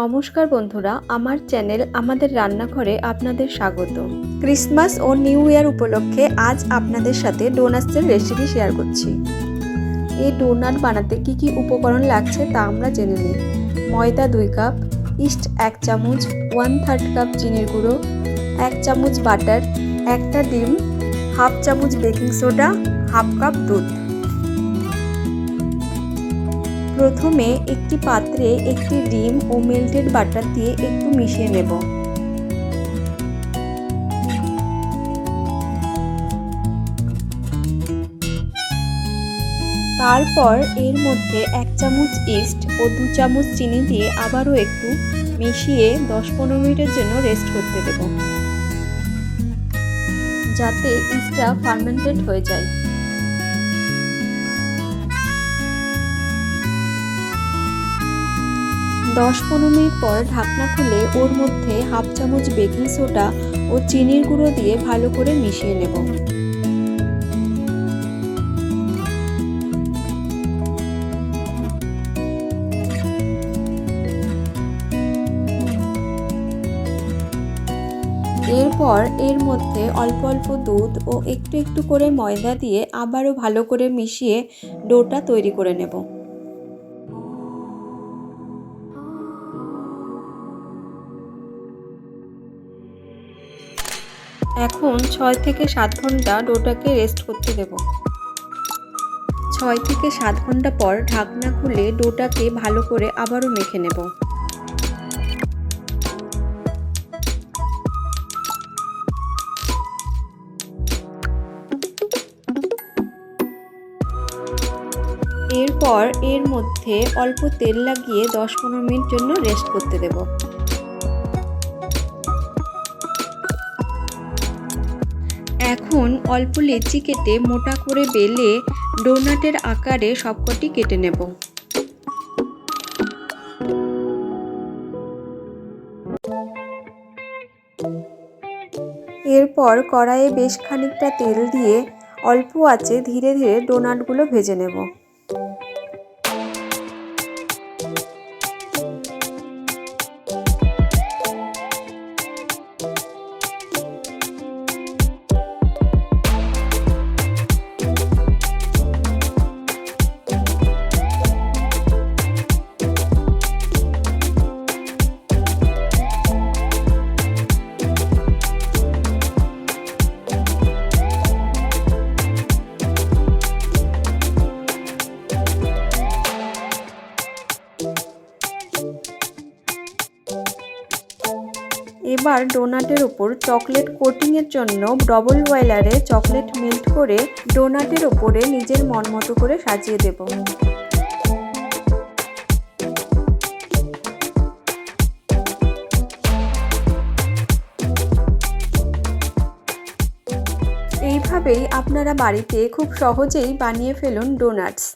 নমস্কার বন্ধুরা, আমার চ্যানেল আমাদের রান্নাঘরে আপনাদের স্বাগত। ক্রিসমাস ও নিউ ইয়ার উপলক্ষে আজ আপনাদের সাথে ডোনাটসের রেসিপি শেয়ার করছি। এই ডোনাট বানাতে কি কি উপকরণ লাগছে তা আমরা জেনে নিই। ময়দা 2 কাপ, ইস্ট 1 চামচ, 1/3 কাপ চিনির গুঁড়ো, 1 চামচ বাটার, একটা ডিম, 1/2 চামচ বেকিং সোডা, 1/2 কাপ দুধ। প্রথমে একটি পাত্রে একটি ডিম ও মেল্টেড বাটার দিয়ে একটু মিশিয়ে নেব। তারপর এর মধ্যে 1 চামচ ইস্ট ও 2 চামচ চিনি দিয়ে আবারও একটু মিশিয়ে 10-15 মিনিটের জন্য রেস্ট করতে দেব, যাতে ইস্টটা ফার্মেন্টেড হয়ে যায়। দশ 15 মিনিট পর ঢাকনা খুলে ওর মধ্যে 1/2 চামচ বেকিং সোডা ও চিনির গুঁড়ো দিয়ে ভালো করে মিশিয়ে নেব। এরপর এর মধ্যে অল্প অল্প দুধ ও একটু একটু করে ময়দা দিয়ে আবারও ভালো করে মিশিয়ে ডোটা তৈরি করে নেব। এখন 6 থেকে 7 ঘন্টা ডোটাকে রেস্ট করতে দেব। 6 থেকে 7 ঘন্টা পর ঢাকনা খুলে ডোটাকে ভালো করে আবারও মেখে নেব। এরপর এর মধ্যে অল্প তেল লাগিয়ে 10-15 মিনিট জন্য রেস্ট করতে দেব। এখন অল্প লেচি কেটে মোটা করে বেলে ডোনাটের আকারে সবকটি কেটে নেব। এরপর কড়াইয়ে বেশ খানিকটা তেল দিয়ে অল্প আঁচে ধীরে ধীরে ডোনাটগুলো ভেজে নেব। এবার ডোনাটের উপর চকলেট কোটিংয়ের জন্য ডবল বয়লারে চকলেট মেল্ট করে ডোনাটের উপরে নিজের মন মতো করে সাজিয়ে দেব। এইভাবেই আপনারা বাড়িতে খুব সহজেই বানিয়ে ফেলুন ডোনাটস।